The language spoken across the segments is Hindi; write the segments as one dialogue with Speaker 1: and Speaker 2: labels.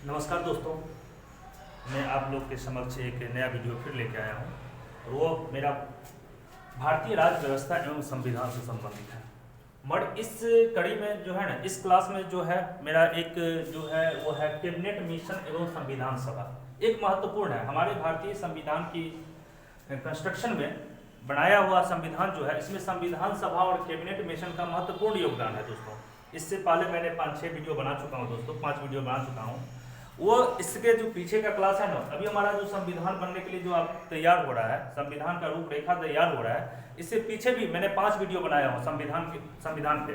Speaker 1: नमस्कार दोस्तों, मैं आप लोग के समक्ष एक नया वीडियो फिर लेके आया हूँ और वो मेरा भारतीय राज्य व्यवस्था एवं संविधान से संबंधित है। मगर इस कड़ी में जो है ना, इस क्लास में जो है मेरा एक जो है वो है कैबिनेट मिशन एवं संविधान सभा। एक महत्वपूर्ण है हमारे भारतीय संविधान की कंस्ट्रक्शन में बनाया हुआ संविधान जो है, इसमें संविधान सभा और कैबिनेट मिशन का महत्वपूर्ण योगदान है दोस्तों। इससे पहले मैंने 5-6 वीडियो बना चुका हूँ दोस्तों, 5 वीडियो बना चुका हूँ। वो इसके जो पीछे का क्लास है ना, अभी हमारा जो संविधान बनने के लिए जो आप तैयार हो रहा है, संविधान का रूपरेखा तैयार हो रहा है, इससे पीछे भी मैंने 5 वीडियो बनाया हूँ संविधान पे।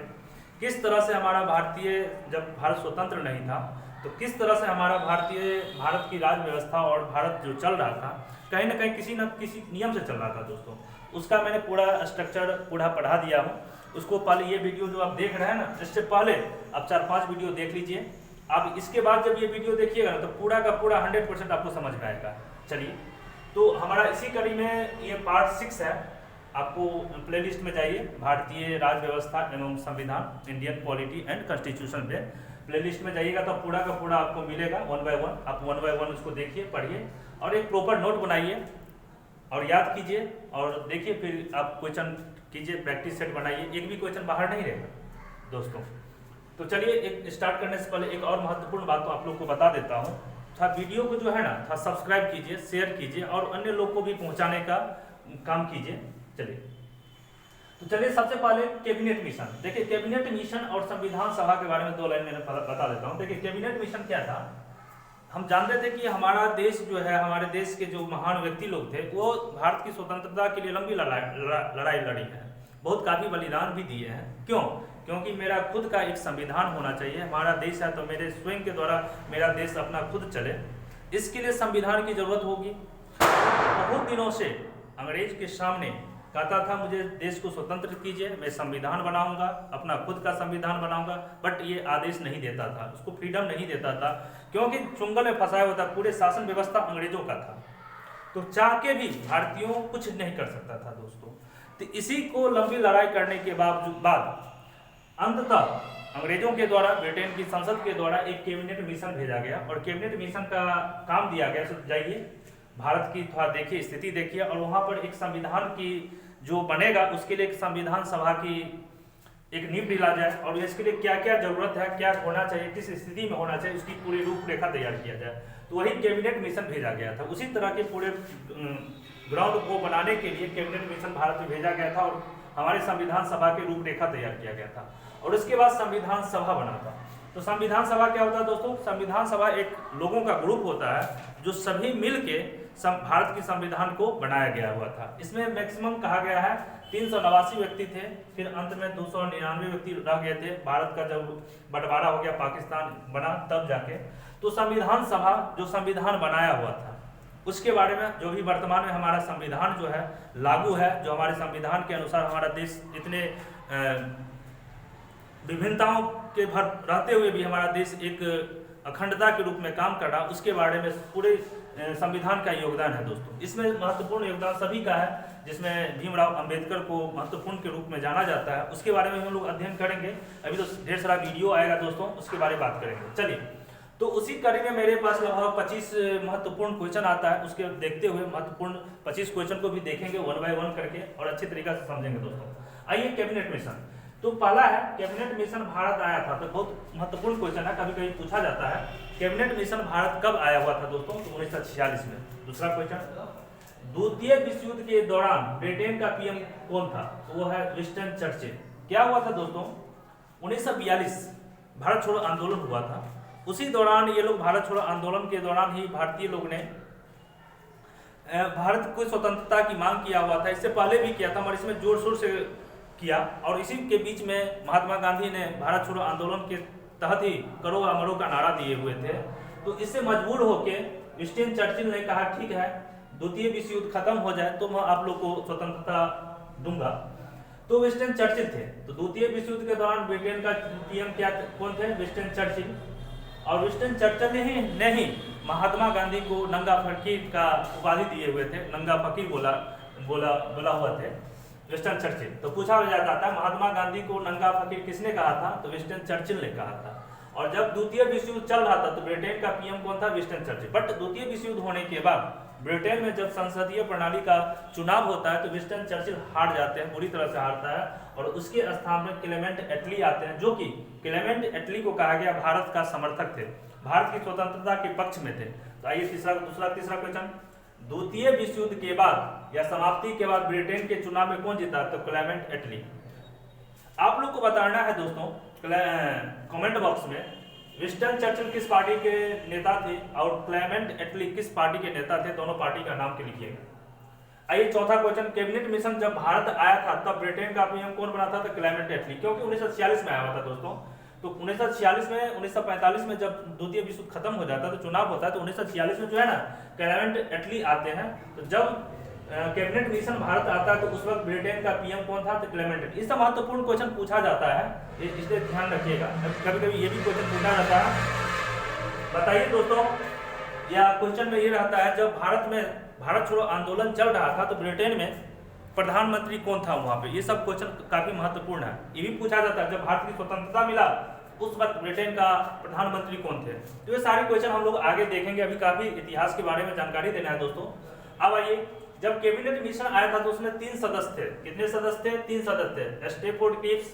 Speaker 1: किस तरह से हमारा भारतीय, जब भारत स्वतंत्र नहीं था तो किस तरह से हमारा भारत की राज्य व्यवस्था और भारत जो चल रहा था, कहीं ना कहीं किसी न किसी नियम से चल रहा था दोस्तों। उसका मैंने पूरा स्ट्रक्चर पूरा पढ़ा दिया हूँ। उसको पहले ये वीडियो जो आप देख रहे हैं ना, इससे पहले आप 4-5 वीडियो देख लीजिए। आप इसके बाद जब ये वीडियो देखिएगा ना तो पूरा का पूरा 100% आपको समझ में आएगा। चलिए, तो हमारा इसी कड़ी में ये पार्ट 6 है। आपको प्लेलिस्ट में जाइए, भारतीय राज्य व्यवस्था एवं संविधान, इंडियन पॉलिटी एंड कॉन्स्टिट्यूशन पे प्लेलिस्ट में जाइएगा तो पूरा का पूरा आपको मिलेगा 1 बाय 1। आप 1 बाय 1 उसको देखिए, पढ़िए और एक प्रॉपर नोट बनाइए और याद कीजिए और देखिए, फिर आप क्वेश्चन कीजिए, प्रैक्टिस सेट बनाइए। एक भी क्वेश्चन बाहर नहीं रहेगा दोस्तों। तो चलिए, एक स्टार्ट करने से पहले एक और महत्वपूर्ण बात तो आप लोग को बता देता हूँ। था वीडियो को जो है ना, था सब्सक्राइब कीजिए, शेयर कीजिए और अन्य लोग को भी पहुँचाने का काम कीजिए। चलिए, तो चलिए सबसे पहले कैबिनेट मिशन। देखिए, कैबिनेट मिशन और संविधान सभा के बारे में 2 लाइन में बता देता हूँ। देखिए, कैबिनेट मिशन क्या था। हम जानते थे कि हमारा देश जो है, हमारे देश के जो महान व्यक्ति लोग थे, वो भारत की स्वतंत्रता के लिए लंबी लड़ाई लड़ी है, बहुत काफ़ी बलिदान भी दिए हैं। क्यों? क्योंकि मेरा खुद का एक संविधान होना चाहिए। हमारा देश है तो मेरे स्वयं के द्वारा मेरा देश अपना खुद चले, इसके लिए संविधान की जरूरत होगी। बहुत दिनों से अंग्रेज के सामने कहता था, मुझे देश को स्वतंत्र कीजिए, मैं संविधान बनाऊंगा, अपना खुद का संविधान बनाऊंगा, बट ये आदेश नहीं देता था, उसको फ्रीडम नहीं देता था, क्योंकि चुंगल में फंसाया हुआ था। पूरे शासन व्यवस्था अंग्रेजों का था, तो चाह के भी भारतीयों कुछ नहीं कर सकता था दोस्तों। तो इसी को लंबी लड़ाई करने के बाद अंततः अंग्रेजों के द्वारा, ब्रिटेन की संसद के द्वारा एक कैबिनेट मिशन भेजा गया और कैबिनेट मिशन का काम दिया गया, तो जाइए भारत की थोड़ा देखिए, स्थिति देखिए और वहाँ पर एक संविधान की जो बनेगा उसके लिए एक संविधान सभा की एक नींव डाला जाए और इसके लिए क्या क्या जरूरत है, क्या होना चाहिए, किस स्थिति में होना चाहिए, उसकी पूरी रूपरेखा तैयार किया जाए। तो वही कैबिनेट मिशन भेजा गया था। उसी तरह के पूरे ग्राउंड को बनाने के लिए कैबिनेट मिशन भारत में भेजा गया था और हमारे संविधान सभा की रूपरेखा तैयार किया गया था और उसके बाद संविधान सभा बना था। तो संविधान सभा क्या होता है दोस्तों? संविधान सभा एक लोगों का ग्रुप होता है जो सभी मिल के भारत की संविधान को बनाया गया हुआ था। इसमें मैक्सिमम कहा गया है 389 व्यक्ति थे, फिर अंत में 299 व्यक्ति रह गए थे। भारत का जब बंटवारा हो गया, पाकिस्तान बना, तब जाके तो संविधान सभा जो संविधान बनाया हुआ था उसके बारे में, जो भी वर्तमान में हमारा संविधान जो है लागू है, जो हमारे संविधान के अनुसार हमारा देश इतने विभिन्नताओं के भर रहते हुए भी हमारा देश एक अखंडता के रूप में काम कर रहा, उसके बारे में पूरे संविधान का योगदान है दोस्तों। इसमें महत्वपूर्ण योगदान सभी का है, जिसमें भीमराव अंबेडकर को महत्वपूर्ण के रूप में जाना जाता है। उसके बारे में हम लोग अध्ययन करेंगे। अभी तो ढेर सारा वीडियो आएगा दोस्तों, उसके बारे में बात करेंगे। चलिए, तो उसी कड़ी में मेरे पास लगभग 25 महत्वपूर्ण क्वेश्चन आता है। उसके देखते हुए महत्वपूर्ण 25 क्वेश्चन को भी देखेंगे 1 बाय 1 करके और अच्छी तरीके से समझेंगे दोस्तों। आइए, कैबिनेट मिशन तो पहला है, कैबिनेट मिशन भारत आया था। तो बहुत महत्वपूर्ण क्वेश्चन है, कभी कभी पूछा जाता है कैबिनेट मिशन भारत कब आया हुआ था दोस्तों? तो 1946 में। दूसरा क्वेश्चन, द्वितीय विश्व युद्ध के दौरान ब्रिटेन का पीएम कौन था? तो वो है विंस्टन चर्चिल। क्या हुआ था दोस्तों? 1942 भारत छोड़ो आंदोलन हुआ था। उसी दौरान ये लोग, भारत छोड़ो आंदोलन के दौरान ही भारतीय लोग ने भारत को स्वतंत्रता की मांग किया हुआ था। इससे पहले भी किया था मगर इसमें जोर शोर से किया और इसी के बीच में महात्मा गांधी ने भारत छोड़ो आंदोलन के तहत ही करो अमरो का नारा दिए हुए थे। तो इससे मजबूर होकर विंस्टन चर्चिल ने कहा, ठीक है, द्वितीय विश्व युद्ध खत्म हो जाए तो मैं आप लोग को स्वतंत्रता दूंगा। तो विंस्टन चर्चिल थे। तो द्वितीय विश्व युद्ध के दौरान ब्रिटेन का पीएम क्या कौन थे? Winston Churchill. और विंस्टन चर्चिल ने ही महात्मा गांधी को नंगा फकीर का उपाधि दिए हुए थे। नंगा फकीर बोला हुआ थे विंस्टन चर्चिल। तो पूछा जाता था महात्मा गांधी को नंगा फकीर किसने कहा था? तो विंस्टन चर्चिल ने कहा था। और जब द्वितीय विश्व युद्ध चल रहा था तो ब्रिटेन का पीएम कौन था? Winston Churchill. बट द्वितीय विश्व युद्ध होने के बाद ब्रिटेन में जब संसदीय प्रणाली का चुनाव होता है तो विंस्टन चर्चिल हार जाते हैं, बुरी तरह से हारता है, और उसके स्थान में क्लेमेंट एटली आते हैं, जो कि क्लेमेंट एटली को कहा गया भारत का समर्थक थे, भारत की स्वतंत्रता के पक्ष में थे। तो आइए तीसरा क्वेश्चन, द्वितीय विश्व युद्ध के बाद या समाप्ति के बाद ब्रिटेन के चुनाव में कौन जीता? तो क्लेमेंट एटली। आप लोग को बताना है दोस्तों कमेंट बॉक्स में विंस्टन चर्चिल किस पार्टी के नेता थे और क्लेमेंट एटली किस पार्टी के नेता थे, दोनों पार्टी का नाम के लिखिएगा। आइए चौथा क्वेश्चन, कैबिनेट मिशन जब भारत आया था तब ब्रिटेन का पीएम कौन बना था? तो क्लेमेंट एटली, क्योंकि 1946 में आया हुआ था दोस्तों। तो 1946 में 1945 में जब द्वितीय विश्व खत्म हो जाता है तो चुनाव होता है, तो 1946 में जो है ना क्लेमेंट एटली आते हैं। तो जब कैबिनेट मिशन भारत आता है तो उस वक्त ब्रिटेन का पीएम कौन था? तो क्लेमेंट एटली। इससे महत्वपूर्ण क्वेश्चन पूछा जाता है, इसलिए ध्यान रखिएगा, कभी कभी ये भी क्वेश्चन पूछा जाता है। बताइए दोस्तों, या क्वेश्चन में ये रहता है जब भारत में भारत छोड़ो आंदोलन चल रहा था तो ब्रिटेन में प्रधानमंत्री कौन था वहां पे? ये सब क्वेश्चन काफी महत्वपूर्ण है। ये भी पूछा जाता है जब भारत की स्वतंत्रता मिला उस वक्त ब्रिटेन का प्रधानमंत्री कौन थे? तो ये सारे क्वेश्चन हम लोग आगे देखेंगे, अभी काफी इतिहास के बारे में जानकारी देना है दोस्तों। अब आइए, जब कैबिनेट मिशन आया था तो उसमें 3 सदस्य थे। कितने सदस्य थे? 3 सदस्य थे, स्टेफोर्ड क्रिप्स,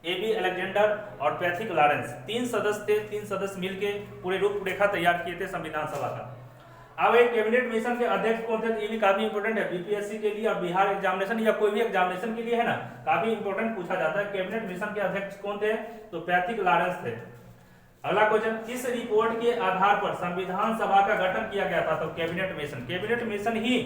Speaker 1: एबी अलेक्जेंडर और पैथिक लॉरेंस। 3 सदस्य थे, 3 सदस्य मिलके पूरे रूपरेखा तैयार किए थे संविधान सभा का। अब एक कैबिनेट मिशन के अध्यक्ष कौन थे? ये भी काफी इंपॉर्टेंट है बीपीएससी के लिए और बिहार एग्जामिनेशन या कोई भी एग्जामिनेशन के लिए है ना, काफी इंपॉर्टेंट पूछा जाता है। कैबिनेट मिशन के अध्यक्ष कौन थे? तो पैथिक लॉरेंस थे। अगला क्वेश्चन, किस रिपोर्ट के आधार पर संविधान सभा का गठन किया गया था? तो कैबिनेट मिशन ही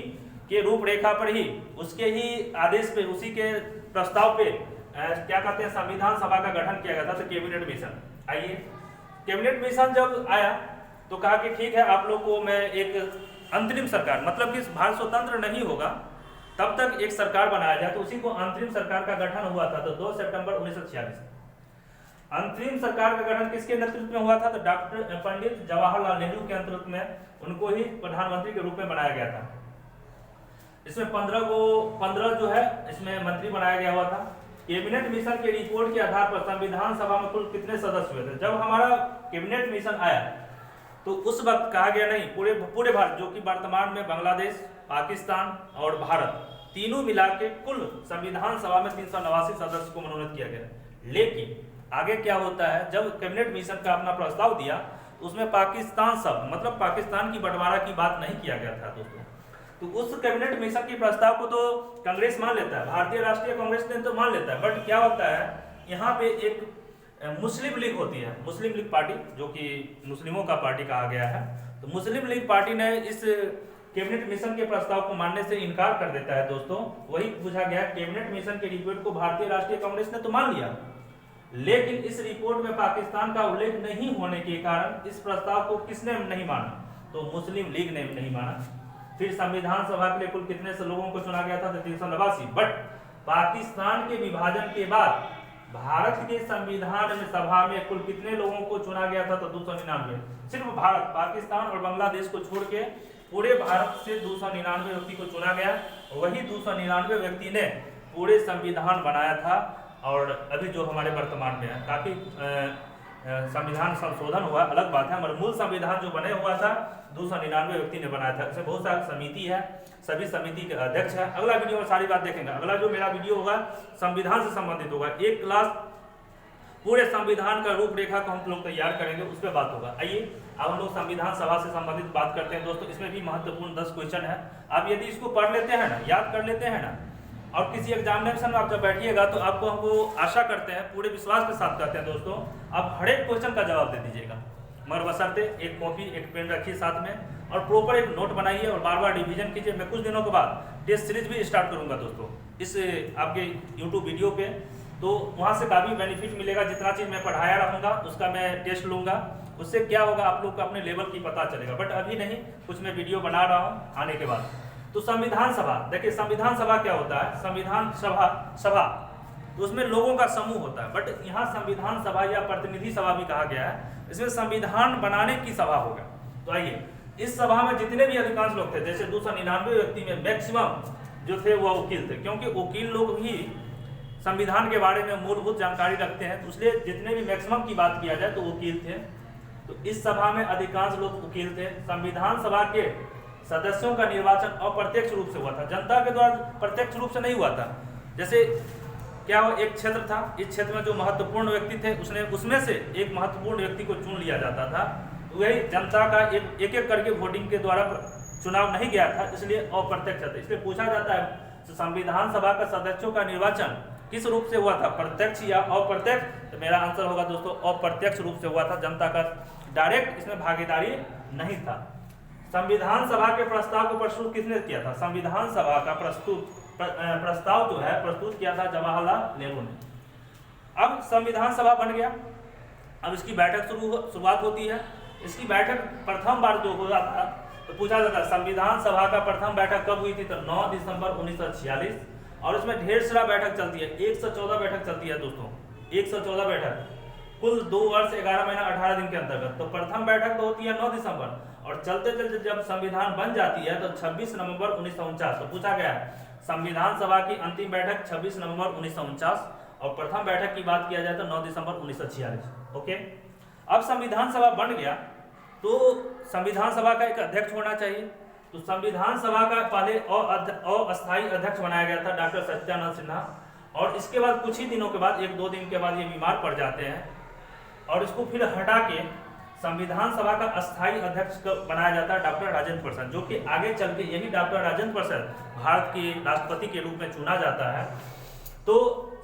Speaker 1: के रूपरेखा पर ही, उसके ही आदेश पे, उसी के प्रस्ताव पे क्या कहते हैं संविधान सभा का गठन किया गया था, तो कैबिनेट मिशन। आइए, कैबिनेट मिशन जब आया तो कहा कि ठीक है आप लोग को मैं एक अंतरिम सरकार, मतलब कि भारत स्वतंत्र नहीं होगा तब तक एक सरकार बनाया जाए, तो उसी को अंतरिम सरकार का गठन हुआ था। तो 2 सितंबर 1946 अंतरिम सरकार का गठन किसके नेतृत्व में हुआ था? तो डॉक्टर पंडित जवाहरलाल नेहरू के नेतृत्व में, उनको ही प्रधानमंत्री के रूप में बनाया गया था। इसमें 15 जो है इसमें मंत्री बनाया गया हुआ था। कैबिनेट मिशन के रिपोर्ट के आधार पर संविधान सभा में कुल कितने सदस्य हुए थे? जब हमारा कैबिनेट मिशन आया तो उस वक्त कहा गया नहीं, पूरे भारत, जो कि वर्तमान में बांग्लादेश, पाकिस्तान और भारत तीनों मिला के कुल संविधान सभा में 389 सदस्य को मनोनीत किया गया। लेकिन आगे क्या होता है, जब कैबिनेट मिशन का अपना प्रस्ताव दिया तो उसमें पाकिस्तान सब, मतलब पाकिस्तान की बंटवारा की बात नहीं किया गया था दोस्तों। तो उस कैबिनेट मिशन के प्रस्ताव को तो कांग्रेस मान लेता है, भारतीय राष्ट्रीय कांग्रेस ने तो मान लेता है, बट क्या होता है यहाँ पे एक मुस्लिम लीग होती है, मुस्लिम लीग पार्टी, जो कि मुस्लिमों का पार्टी कहा गया है। तो मुस्लिम लीग पार्टी ने इस कैबिनेट मिशन के प्रस्ताव को मानने से इनकार कर देता है दोस्तों। वही पूछा गया, कैबिनेट मिशन के रिपोर्ट को भारतीय राष्ट्रीय कांग्रेस ने तो मान लिया, लेकिन इस रिपोर्ट में पाकिस्तान का उल्लेख नहीं होने के कारण इस प्रस्ताव को किसने नहीं माना? तो मुस्लिम लीग ने नहीं माना। फिर संविधान सभा के लिए कुल कितने से लोगों को चुना गया था? तो 389। बट पाकिस्तान के विभाजन के बाद भारत के संविधान में सभा में कुल कितने लोगों को चुना गया था? तो 299। सिर्फ भारत, पाकिस्तान और बांग्लादेश को छोड़ के पूरे भारत से 299 व्यक्ति को चुना गया। वही 299 व्यक्ति ने पूरे संविधान बनाया था। और अभी जो हमारे वर्तमान में है, काफी संविधान संशोधन हुआ, अलग बात है, मगर मूल संविधान जो बने हुआ था 299 व्यक्ति ने बनाया था। इसमें बहुत सारी समिति है, सभी समिति के अध्यक्ष है। अगला वीडियो में सारी बात देखेंगे। अगला जो मेरा वीडियो होगा संविधान से संबंधित होगा, एक क्लास पूरे संविधान का रूपरेखा को हम लोग तैयार करेंगे, उस पर बात होगा। आइए अब हम लोग संविधान सभा से संबंधित बात करते हैं दोस्तों। इसमें भी महत्वपूर्ण 10 क्वेश्चन है। आप यदि इसको पढ़ लेते हैं ना, याद कर लेते हैं ना, और किसी एग्जामिनेशन में आप जब बैठिएगा तो आपको हमको आशा करते हैं, पूरे विश्वास के साथ करते हैं दोस्तों, आप हर एक क्वेश्चन का जवाब दे दीजिएगा। मगर बशर्ते एक कॉपी एक पेन रखिए साथ में और प्रॉपर एक नोट बनाइए और बार बार रिवीजन कीजिए। मैं कुछ दिनों के बाद टेस्ट सीरीज भी स्टार्ट करूंगा दोस्तों इस आपके यूट्यूब वीडियो पे, तो वहाँ से काफ़ी बेनिफिट मिलेगा। जितना चीज़ मैं पढ़ाया रहूँगा उसका मैं टेस्ट लूँगा, उससे क्या होगा आप लोग को अपने लेवल की पता चलेगा। बट अभी नहीं, कुछ मैं वीडियो बना रहा हूँ आने के बाद। तो संविधान सभा, देखिए संविधान सभा क्या होता है? संविधान सभा तो उसमें लोगों का समूह होता है, बट यहाँ संविधान सभा या प्रतिनिधि सभा भी कहा गया है, इसमें संविधान बनाने की सभा होगा। तो आइए, इस सभा में जितने भी अधिकांश लोग थे, जैसे 299 व्यक्ति में मैक्सिमम जो थे वो वकील थे, क्योंकि वकील लोग भी संविधान के बारे में मूलभूत जानकारी रखते हैं, तो इसलिए जितने भी मैक्सिमम की बात किया जाए तो वकील थे। तो इस सभा में अधिकांश लोग वकील थे। संविधान सभा के सदस्यों का निर्वाचन अप्रत्यक्ष रूप से हुआ था, जनता के द्वारा प्रत्यक्ष रूप से नहीं हुआ था। जैसे क्या वो एक क्षेत्र था, इस क्षेत्र में जो महत्वपूर्ण व्यक्ति थे उसमें से एक महत्वपूर्ण व्यक्ति को चुन लिया जाता था, वही जनता का एक एक करके वोटिंग के द्वारा चुनाव नहीं गया था, इसलिए अप्रत्यक्ष था। इसलिए पूछा जाता है तो संविधान सभा का सदस्यों का निर्वाचन किस रूप से हुआ था, प्रत्यक्ष या अप्रत्यक्ष? तो मेरा आंसर होगा दोस्तों अप्रत्यक्ष रूप से हुआ था, जनता का डायरेक्ट इसमें भागीदारी नहीं था। संविधान सभा के प्रस्ताव को प्रस्तुत किसने किया था? संविधान सभा का प्रस्ताव जो है प्रस्तुत किया था जवाहरलाल नेहरू ने। अब संविधान सभा बन गया, अब इसकी बैठक शुरुआत होती है। इसकी बैठक प्रथम बार जो हुआ था तो पूछा जाता है संविधान सभा का प्रथम बैठक कब हुई थी? तो 9 दिसंबर 1946, और इसमें ढेर सारा बैठक चलती है, 114 बैठक चलती है दोस्तों, 114 बैठक, कुल 2 वर्ष 11 महीना 18 दिन के अंतर्गत। तो प्रथम बैठक तो होती है 9 दिसंबर, और चलते चलते जब संविधान बन जाती है तो 26 नवंबर 1949। तो पूछा गया संविधान सभा की अंतिम बैठक 26 नवंबर 1949, और प्रथम बैठक की बात किया जाए तो 9 दिसंबर 1946। ओके, अब संविधान सभा बन गया तो संविधान सभा का एक अध्यक्ष होना चाहिए। तो संविधान सभा का पहले अस्थायी अध्यक्ष बनाया गया था डॉक्टर सत्यानंद सिन्हा, और इसके बाद कुछ ही दिनों के बाद 1-2 दिन के बाद ये बीमार पड़ जाते हैं, और इसको फिर हटा के संविधान सभा का अस्थायी अध्यक्ष बनाया जाता है डॉक्टर राजेंद्र प्रसाद, जो कि आगे चल के यही डॉक्टर राजेंद्र प्रसाद भारत के राष्ट्रपति के रूप में चुना जाता है। तो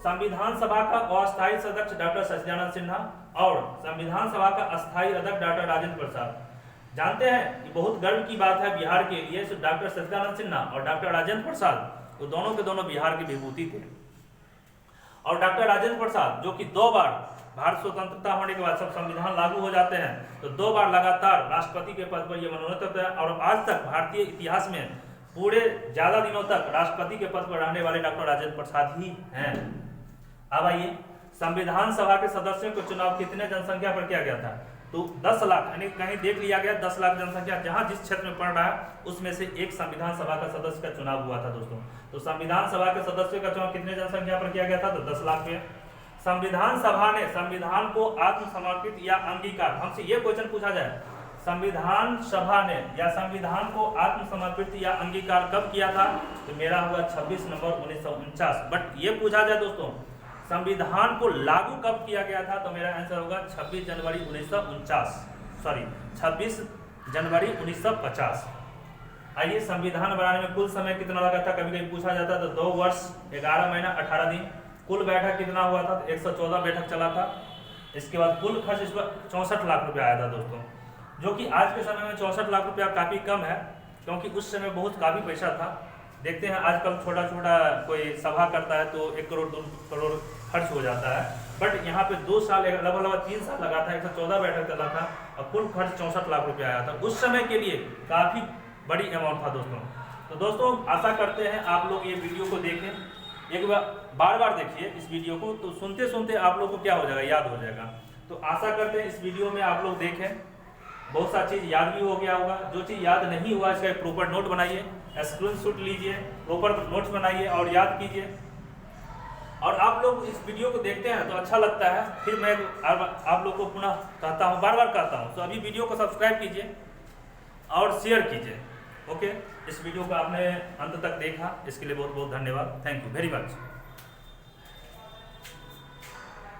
Speaker 1: संविधान सभा का अस्थायी सदस्य डॉक्टर सत्यानंद सिन्हा और संविधान सभा का अस्थायी अध्यक्ष डॉक्टर राजेंद्र प्रसाद। जानते हैं कि बहुत गर्व की बात है बिहार के लिए, डॉक्टर सत्यानंद सिन्हा और डॉक्टर राजेंद्र प्रसाद वो दोनों के दोनों बिहार की विभूति थे। और डॉक्टर राजेंद्र प्रसाद जो कि 2 बार भारत स्वतंत्रता होने के बाद सब संविधान लागू हो जाते हैं तो 2 बार लगातार राष्ट्रपति के पद पर ये मनोनीत होते हैं, और आज तक भारतीय इतिहास में पूरे ज्यादा दिनों तक राष्ट्रपति के पद पर रहने वाले डॉक्टर राजेंद्र प्रसाद ही हैं। अब आइए, संविधान सभा के सदस्यों का चुनाव कितने जनसंख्या पर किया गया था? तो 10 लाख, यानी कहीं देख लिया गया 10 लाख जनसंख्या जहां जिस क्षेत्र में पड़ रहा है उसमें से एक संविधान सभा का सदस्य का चुनाव हुआ था दोस्तों। तो संविधान सभा के सदस्यों का चुनाव कितने जनसंख्या पर किया गया था? तो 10 लाख पे। संविधान सभा ने संविधान को आत्मसमर्पित या अंगीकार, हमसे ये क्वेश्चन पूछा जाए, संविधान सभा ने या संविधान को आत्मसमर्पित या अंगीकार कब किया था? तो मेरा होगा 26 नवंबर 1949। बट ये पूछा जाए दोस्तों संविधान को लागू कब किया गया था? तो मेरा आंसर होगा 26 जनवरी 1950। आइए, संविधान बनाने में कुल समय कितना लगा था? कभी कभी पूछा जाता तो 2 वर्ष 11 महीना 18 दिन। कुल बैठक कितना हुआ था? 114 बैठक चला था। इसके बाद कुल खर्च इस पर 64 लाख रुपया आया था दोस्तों, जो कि आज के समय में 64 लाख रुपया काफ़ी कम है, क्योंकि उस समय बहुत काफ़ी पैसा था। देखते हैं आजकल छोटा छोटा कोई सभा करता है तो 1 करोड़ 2 करोड़ खर्च हो जाता है, बट यहाँ पे 2 साल लगभग 3 साल लगा था, 114 बैठक चला था और कुल खर्च 64 लाख रुपया आया था। उस समय के लिए काफ़ी बड़ी अमाउंट था दोस्तों। तो दोस्तों आशा करते हैं आप लोग ये वीडियो को देखें, एक बार बार देखिए इस वीडियो को, तो सुनते सुनते आप लोग को क्या हो जाएगा, याद हो जाएगा। तो आशा करते हैं इस वीडियो में आप लोग देखें, बहुत सा चीज़ याद भी हो गया होगा। जो चीज़ याद नहीं हुआ इसका एक प्रॉपर नोट बनाइए, स्क्रीनशॉट लीजिए, प्रॉपर नोट्स बनाइए और याद कीजिए। और आप लोग इस वीडियो को देखते हैं तो अच्छा लगता है, फिर मैं आप लोग को पुनः कहता हूँ, बार बार कहता हूँ, तो अभी वीडियो को सब्सक्राइब कीजिए और शेयर कीजिए। ओके, इस वीडियो को आपने अंत तक देखा, इसके लिए बहुत बहुत धन्यवाद। Thank you very much.